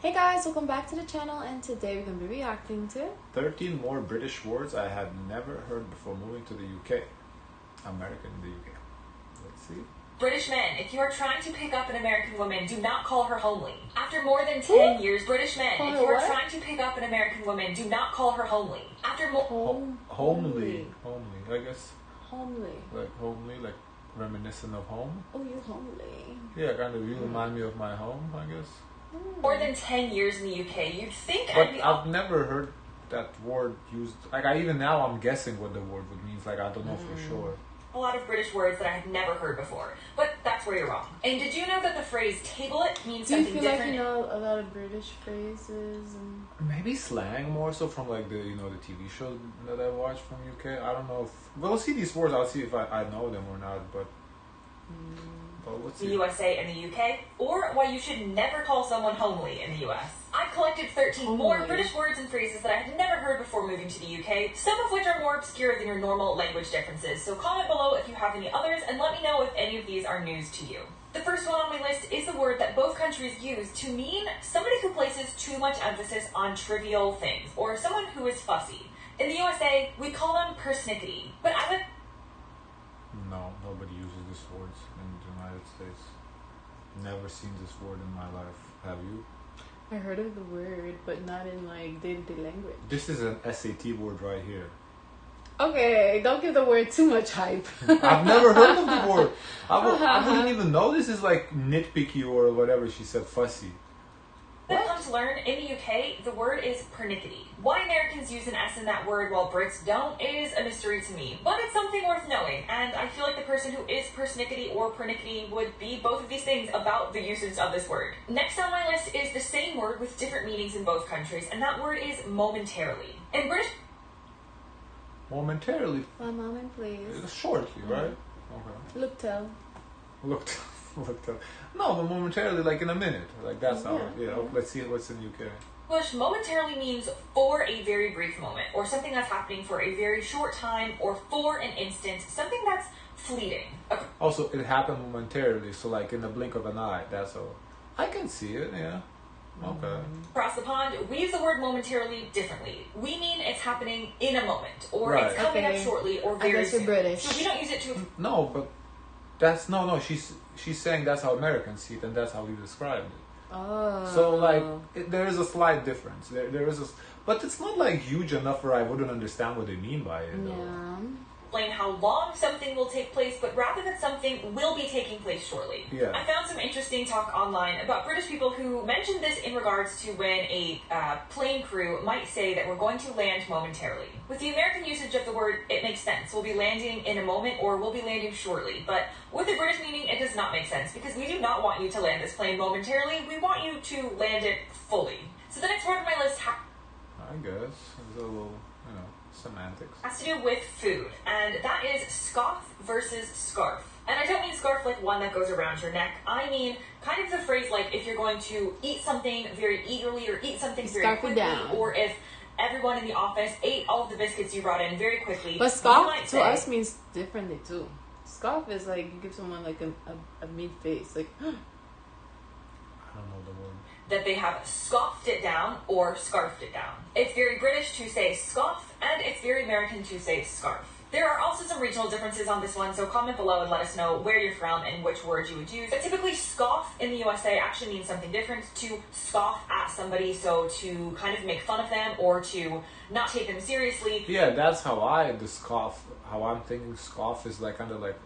Hey guys, welcome back to the channel, and today we're going to be reacting to 13 more British words I had never heard before moving to the UK. American in the UK. Let's see. British men, if you are trying to pick up an American woman, do not call her homely. After more than 10 years, British men, if you are trying to pick up an American woman, do not call her homely. After homely, I guess. Homely. Like reminiscent of home. Oh, you're homely. Yeah, kind of. You remind me of my home, I guess. More than 10 years in the UK, you'd think I've never heard that word used. Like, even now I'm guessing what the word would mean. Like, I don't know for sure. a lot of British words that I had never heard before. But that's where you're wrong. And did you know that the phrase table it means something different? Do you feel like you know a lot of British phrases? And maybe slang more so from like the the TV show that I watch from UK. I don't know if we'll see these words. I'll see if I know them or not. But let's see. The USA and the UK, or why you should never call someone homely in the US. I collected 13 more British words and phrases that I had never heard before moving to the UK, some of which are more obscure than your normal language differences, so comment below if you have any others and let me know if any of these are news to you. The first one on my list is a word that both countries use to mean somebody who places too much emphasis on trivial things, or someone who is fussy. In the USA, we call them persnickety, but I would... No, nobody uses this word in the United States. Never seen this word in my life. Have you? I heard of the word, but not in like day-to-day language. This is an SAT word right here. Okay, don't give the word too much hype. I've never heard of the word. I wouldn't even know this is like nitpicky or whatever she said, fussy. I've come to learn, in the UK, the word is pernickety. Why Americans use an S in that word while Brits don't is a mystery to me, but it's something worth knowing, and I feel like the person who is persnickety or pernickety would be both of these things about the usage of this word. Next on my list is the same word with different meanings in both countries, and that word is momentarily. In British... Momentarily? One moment, please. Shortly, right? Okay. Look tell. No, but momentarily, like in a minute. Like that's how. Yeah. Let's see what's in UK. English momentarily means for a very brief moment, or something that's happening for a very short time, or for an instant, something that's fleeting. Also, it happened momentarily, so like in the blink of an eye. That's all. I can see it. Yeah. Okay. Across the pond, we use the word momentarily differently. We mean it's happening in a moment, or it's coming up shortly, or very soon. You're British. So we don't use it to... No, but that's... No, she's saying that's how Americans see it, and that's how we describe it. Oh. So, like, there is a slight difference. There is a... But it's not, like, huge enough where I wouldn't understand what they mean by it, though. Yeah. Explain how long something will take place, but rather that something will be taking place shortly. Yeah. I found some interesting talk online about British people who mentioned this in regards to when a plane crew might say that we're going to land momentarily. With the American usage of the word, it makes sense. We'll be landing in a moment, or we'll be landing shortly. But with the British meaning, it does not make sense, because we do not want you to land this plane momentarily. We want you to land it fully. So the next word on my list I guess. It's a little, semantics. has to do with food, and that is scoff versus scarf. And I don't mean scarf like one that goes around your neck. I mean kind of the phrase like if you're going to eat something very eagerly or eat something very quickly, or if everyone in the office ate all of the biscuits you brought in very quickly. But scoff to us means differently too. Scoff is like you give someone like a mean face, like I don't know the word. That they have scoffed it down or scarfed it down. It's very British to say scoff, and it's very American to say scarf. There are also some regional differences on this one, so comment below and let us know where you're from and which words you would use. But typically scoff in the USA actually means something different, to scoff at somebody, so to kind of make fun of them or to not take them seriously. Yeah, that's how how I'm thinking scoff is like kind of like,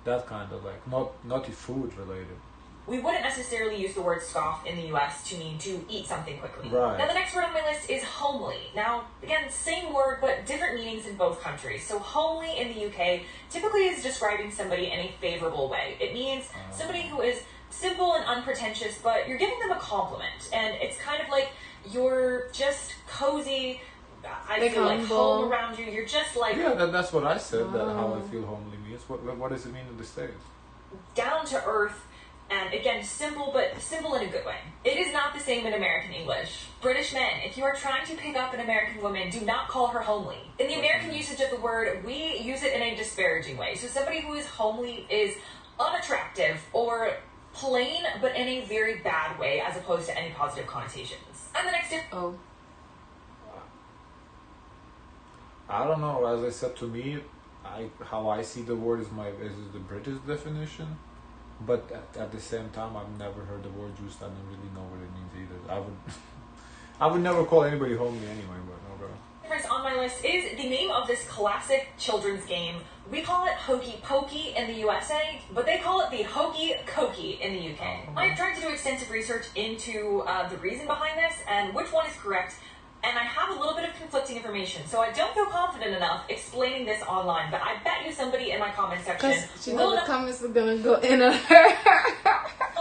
that kind of like, not food related. We wouldn't necessarily use the word scoff in the US to mean to eat something quickly. Right. Now the next word on my list is homely. Now, again, same word, but different meanings in both countries. So homely in the UK typically is describing somebody in a favorable way. It means somebody who is simple and unpretentious, but you're giving them a compliment. And it's kind of like you're just cozy. I feel like home around you. You're just like... Yeah, that's what I said, that how I feel homely means. What does it mean in the States? Down to earth. And again, simple, but simple in a good way. It is not the same in American English. British men, if you are trying to pick up an American woman, do not call her homely. In the American usage of the word, we use it in a disparaging way. So somebody who is homely is unattractive or plain, but in a very bad way, as opposed to any positive connotations. And the next I don't know. As I said, to me, how I see the word is the British definition. But at the same time, I've never heard the word used. I don't really know what it means either. I would never call anybody homely anyway. But okay. Difference on my list is the name of this classic children's game. We call it Hokey Pokey in the USA, but they call it the Hokey Cokey in the UK. I've tried to do extensive research into the reason behind this and which one is correct. And I have a little bit of conflicting information, so I don't feel confident enough explaining this online, but I bet you somebody in my comment section will the comments are gonna go in on her.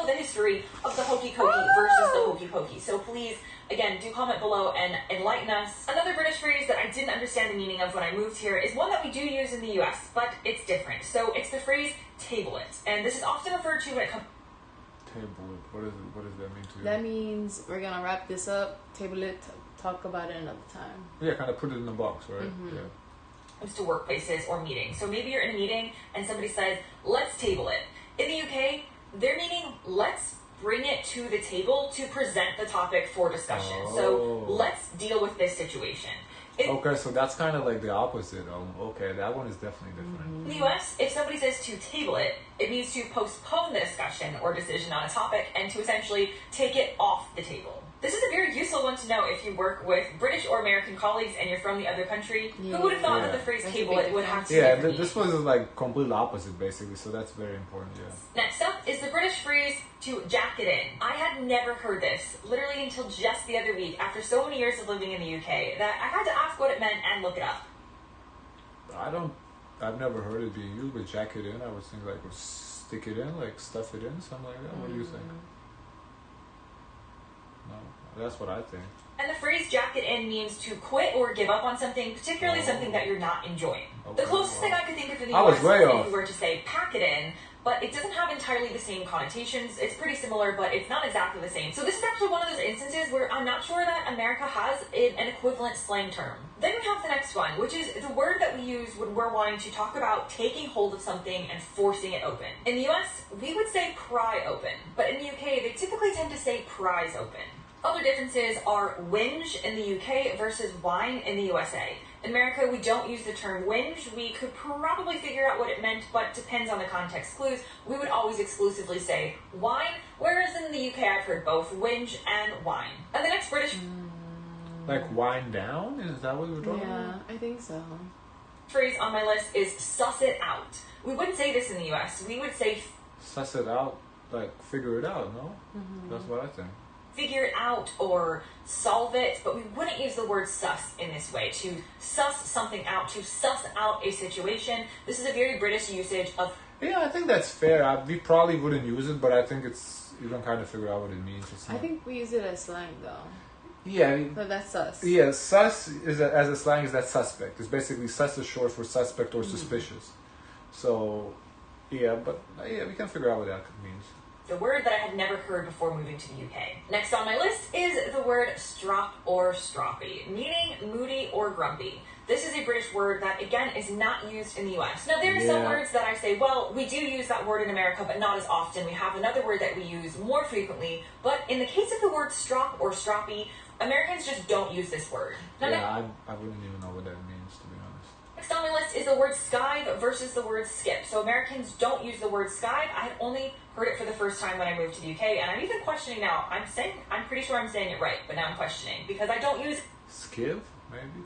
The history of the Hokey Cokey versus the Hokey Pokey. So please, again, do comment below and enlighten us. Another British phrase that I didn't understand the meaning of when I moved here is one that we do use in the US, but it's different. So it's the phrase table it, and this is often referred to when it comes. Table it. What does that mean to you? That means we're gonna wrap this up, table it, talk about it another time. Yeah, kind of put it in a box, right? Mm-hmm. Yeah. Comes to workplaces or meetings. So maybe you're in a meeting and somebody says, let's table it. In the UK, they're meaning let's bring it to the table to present the topic for discussion. So let's deal with this situation. Okay, so that's kind of like the opposite. Okay, that one is definitely different. In the US, if somebody says to table it, it means to postpone the discussion or decision on a topic and to essentially take it off the table. This is a very useful one to know if you work with British or American colleagues and you're from the other country. Yeah. Who would have thought that the phrase That's table it would have to Yeah, be this was like complete opposite basically, so that's very important, yeah. Next up is the British phrase to jack it in. I had never heard this, literally until just the other week, after so many years of living in the UK, that I had to ask what it meant and look it up. I've never heard it being used, but jack it in, I would think like stick it in, like stuff it in, something like that. What do you think? No, that's what I think. And the phrase jack it in means to quit or give up on something, particularly something that you're not enjoying. Okay, The closest thing I could think of in the I was US way is off. if you were to say pack it in, but it doesn't have entirely the same connotations. It's pretty similar, but it's not exactly the same. So this is actually one of those instances where I'm not sure that America has an equivalent slang term. Then we have the next one, which is the word that we use when we're wanting to talk about taking hold of something and forcing it open. In the US, we would say pry open, but in the UK, they typically tend to say prise open. Other differences are whinge in the UK versus whine in the USA. In America, we don't use the term whinge. We could probably figure out what it meant, but depends on the context clues. We would always exclusively say whine, whereas in the UK, I've heard both whinge and whine. And the next British Like wind down? Is that what we're talking about? Yeah, I think so. phrase on my list is suss it out. We wouldn't say this in the US. We would say Suss it out, like figure it out, no? That's what I think. figure it out or solve it, but we wouldn't use the word suss in this way. To suss something out, to suss out a situation. This is a very British usage of. Yeah, I think that's fair. We probably wouldn't use it, but I think you can kind of figure out what it means. I think we use it as slang though. Yeah. So that's sus. Yeah, sus as a slang is that suspect. It's basically sus is short for suspect or suspicious. So, yeah, but yeah, we can figure out what that means. The word that I had never heard before moving to the UK. Next on my list is the word strop or stroppy, meaning moody or grumpy. This is a British word that, again, is not used in the US. Now, there are some words that I say, well, we do use that word in America, but not as often. We have another word that we use more frequently. But in the case of the word strop or stroppy, Americans just don't use this word. Now, I wouldn't even know what that means, to be honest. Next on my list is the word skive versus the word skip. So Americans don't use the word skive. I had only heard it for the first time when I moved to the UK, and I'm even questioning now. I'm pretty sure I'm saying it right, but now I'm questioning because I don't use skiv, maybe.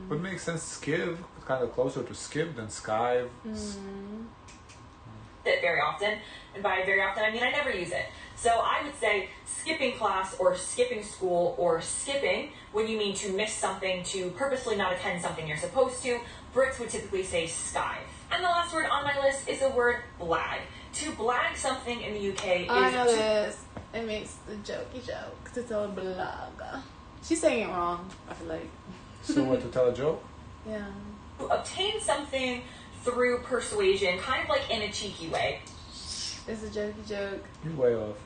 Would make sense. Skiv, kind of closer to skip than skive. it very often, and by very often I mean I never use it. So I would say skipping class or skipping school or skipping when you mean to miss something, to purposely not attend something you're supposed to. Brits would typically say skive. And the last word on my list is the word blag. To blag something in the UK is... I know this. It makes the jokey joke to tell a blag. She's saying it wrong, I feel like. So what, to tell a joke? Yeah. To obtain something through persuasion, kind of like in a cheeky way. It's a jokey joke. You're way off.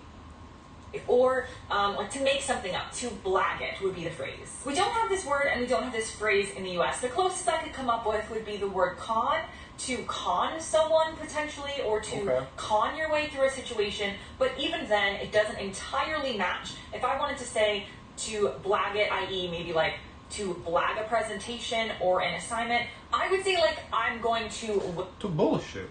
Or like to make something up, to blag it would be the phrase. We don't have this word and we don't have this phrase in the US. The closest I could come up with would be the word con. to con someone potentially, or to con your way through a situation, but even then, it doesn't entirely match. If I wanted to say to blag it, i.e. maybe like to blag a presentation or an assignment, I would say like I'm going to bullshit.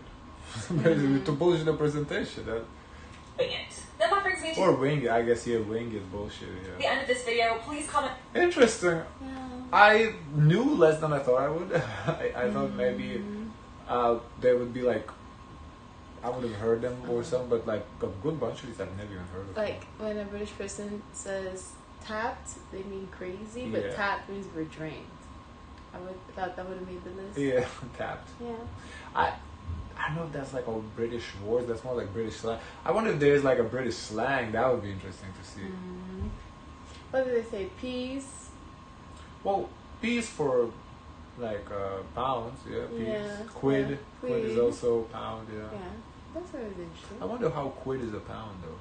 Basically, to bullshit the presentation. Wing it. Then that brings me to or wing it. I guess wing it bullshit. Yeah. The end of this video. Please comment. Interesting. Yeah. I knew less than I thought I would. I thought maybe they would be like, I would have heard them or something, but like a good bunch of these I've never even heard of. Like when a British person says tapped, they mean crazy, but tapped means we're drained. I thought that would have made the list. Yeah, tapped. Yeah. I don't know if that's like a British word. That's more like British slang. I wonder if there's like a British slang. That would be interesting to see. What do they say? Peas? Well, peas for like pounds. Yeah, peas. Yeah, Quid. yeah. Quid is also pound. Yeah. Yeah. That's always interesting. I wonder how quid is a pound though.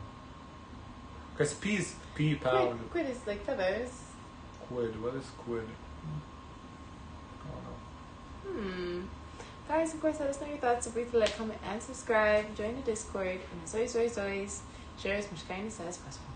Because pea pound. Quid is like feathers. Quid. What is quid? I don't know. Guys, of course, let us know your thoughts. So briefly like, comment, and subscribe. Join the Discord. And as always, share as much kindness as possible.